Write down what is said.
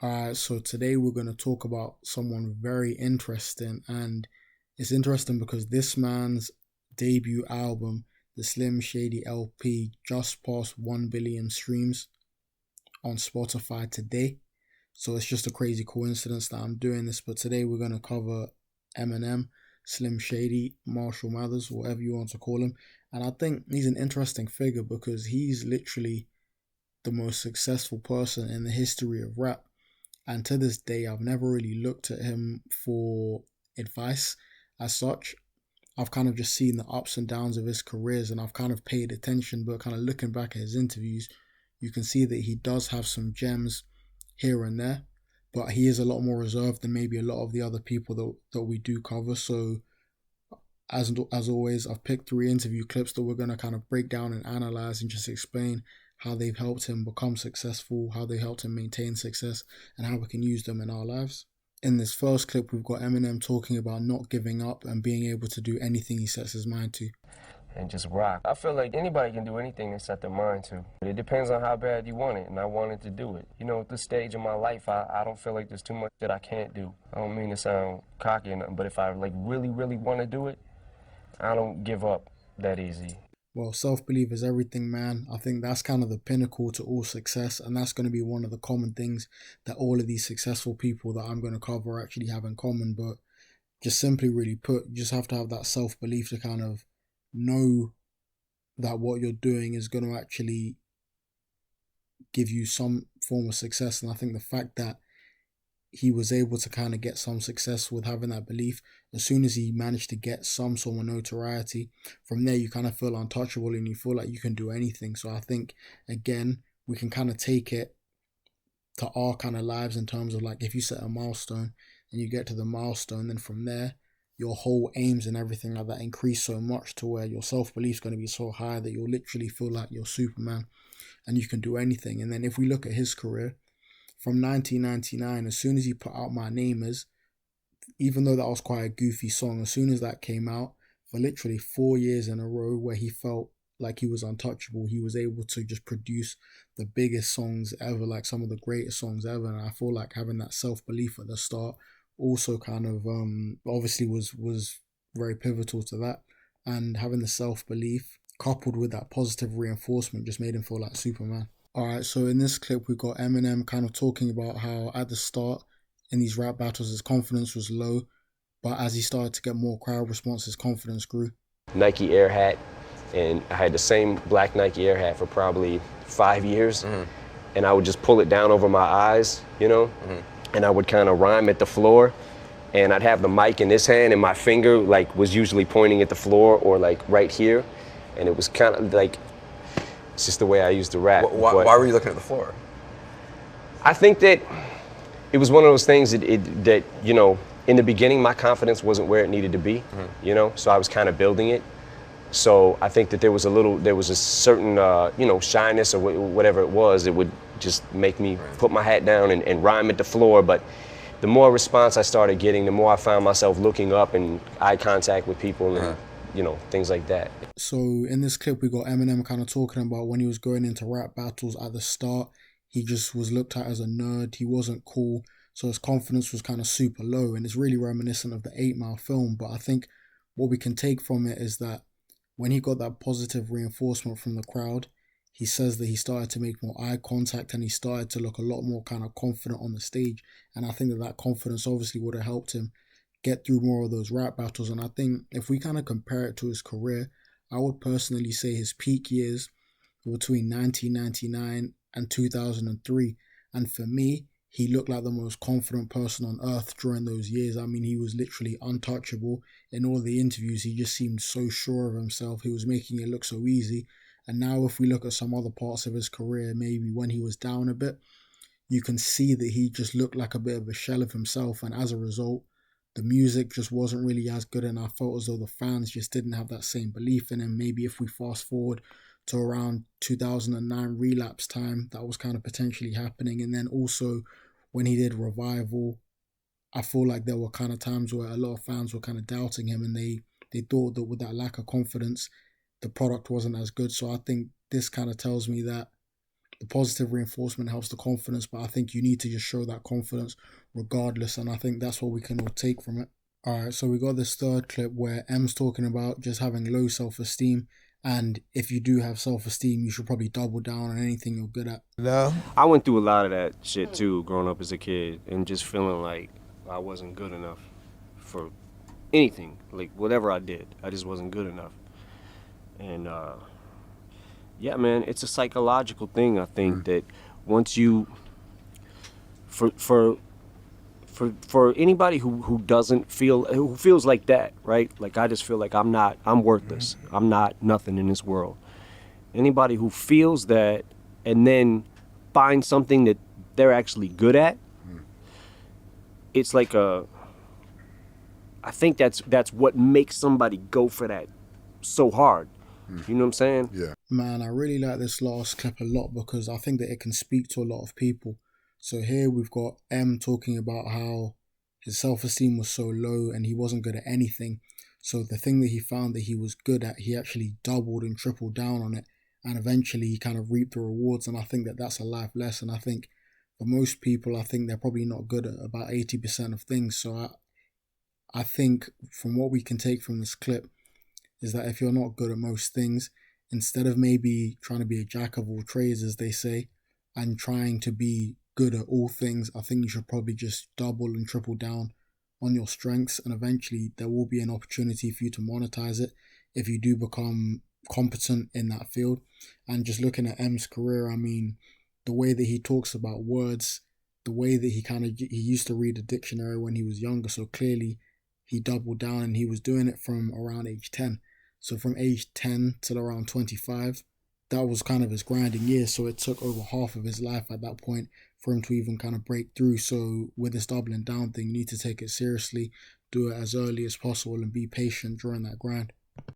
Alright, so today we're going to talk about someone very interesting, and it's interesting because this man's debut album, the Slim Shady LP, just passed 1 billion streams on Spotify today. So it's just a crazy coincidence that I'm doing this, but today we're going to cover Eminem, Slim Shady, Marshall Mathers, whatever you want to call him. And I think he's an interesting figure because he's literally the most successful person in the history of rap. And to this day, I've never really looked at him for advice as such. I've kind of just seen the ups and downs of his careers and I've kind of paid attention, but kind of looking back at his interviews, you can see that he does have some gems here and there, but he is a lot more reserved than maybe a lot of the other people that we do cover. So as always, I've picked 3 interview clips that we're going to kind of break down and analyze and just explain how they've helped him become successful, how they helped him maintain success, and how we can use them in our lives. In this first clip, we've got Eminem talking about not giving up and being able to do anything he sets his mind to. And just rock. I feel like anybody can do anything they set their mind to. But it depends on how bad you want it, and I wanted to do it. You know, at this stage of my life, I don't feel like there's too much that I can't do. I don't mean to sound cocky or nothing, but if I really want to do it, I don't give up that easy. Well, self-belief is everything, man. I think that's kind of the pinnacle to all success, and that's going to be one of the common things that all of these successful people that I'm going to cover actually have in common. But just simply really put, you just have to have that self-belief to kind of know that what you're doing is going to actually give you some form of success. And I think the fact that he was able to kind of get some success with having that belief, as soon as he managed to get some sort of notoriety, from there you kind of feel untouchable and you feel like you can do anything. So I think, again, we can kind of take it to our kind of lives in terms of like if you set a milestone and you get to the milestone, then from there your whole aims and everything like that increase so much to where your self-belief is going to be so high that you'll literally feel like you're Superman and you can do anything. And then if we look at his career from 1999, as soon as he put out My Name Is, even though that was quite a goofy song, as soon as that came out, for literally 4 years in a row where he felt like he was untouchable, he was able to just produce the biggest songs ever, like some of the greatest songs ever. And I feel like having that self-belief at the start also kind of obviously was very pivotal to that, and having the self-belief coupled with that positive reinforcement just made him feel like Superman. Alright, so in this clip we got Eminem kind of talking about how at the start in these rap battles his confidence was low, but as he started to get more crowd response his confidence grew. Nike Air hat, and I had the same black Nike Air hat for probably 5 years, and I would just pull it down over my eyes, you know, and I would kind of rhyme at the floor, and I'd have the mic in this hand and my finger like was usually pointing at the floor or like right here, and it was kind of like, it's just the way I used to rap. Why were you looking at the floor? I think that it was one of those things that you know, in the beginning my confidence wasn't where it needed to be, you know, so I was kind of building it. So I think that there was a certain, you know, shyness or whatever it was, it would just make me put my hat down and rhyme at the floor. But the more response I started getting, the more I found myself looking up and eye contact with people and, you know, things like that. So in this clip, we got Eminem kind of talking about when he was going into rap battles at the start, he just was looked at as a nerd. He wasn't cool. So his confidence was kind of super low. And it's really reminiscent of the 8 Mile film. But I think what we can take from it is that when he got that positive reinforcement from the crowd, he says that he started to make more eye contact and he started to look a lot more kind of confident on the stage. And I think that confidence obviously would have helped him get through more of those rap battles. And I think if we kind of compare it to his career, I would personally say his peak years were between 1999 and 2003. And for me, he looked like the most confident person on earth during those years. I mean, he was literally untouchable. In all the interviews, he just seemed so sure of himself. He was making it look so easy. And now if we look at some other parts of his career, maybe when he was down a bit, you can see that he just looked like a bit of a shell of himself. And as a result, the music just wasn't really as good. And I felt as though the fans just didn't have that same belief in him. Maybe if we fast forward to around 2009 Relapse time, that was kind of potentially happening. And then also when he did Revival, I feel like there were kind of times where a lot of fans were kind of doubting him and they thought that with that lack of confidence, the product wasn't as good. So I think this kind of tells me that the positive reinforcement helps the confidence, but I think you need to just show that confidence regardless, and I think that's what we can all take from it. All right, so we got this third clip where M's talking about just having low self-esteem, and if you do have self-esteem, you should probably double down on anything you're good at. No. I went through a lot of that shit too, growing up as a kid, and just feeling like I wasn't good enough for anything, like whatever I did, I just wasn't good enough. And yeah, man, it's a psychological thing. I think that once you, for anybody who doesn't feel, who feels like that, right? Like I just feel like I'm worthless. I'm not nothing in this world. Anybody who feels that and then finds something that they're actually good at, it's like I think that's what makes somebody go for that so hard. You know what I'm saying? Yeah. Man, I really like this last clip a lot because I think that it can speak to a lot of people. So here we've got M talking about how his self-esteem was so low and he wasn't good at anything. So the thing that he found that he was good at, he actually doubled and tripled down on it. And eventually he kind of reaped the rewards. And I think that that's a life lesson. I think for most people, I think they're probably not good at about 80% of things. So I think from what we can take from this clip is that if you're not good at most things, instead of maybe trying to be a jack of all trades, as they say, and trying to be good at all things, I think you should probably just double and triple down on your strengths, and eventually there will be an opportunity for you to monetize it if you do become competent in that field. And just looking at M's career, I mean, the way that he talks about words, the way that he used to read a dictionary when he was younger, so clearly he doubled down and he was doing it from around age 10. So from age 10 till around 25, that was kind of his grinding years. So it took over half of his life at that point for him to even kind of break through. So with this doubling down thing, you need to take it seriously, do it as early as possible and be patient during that grind.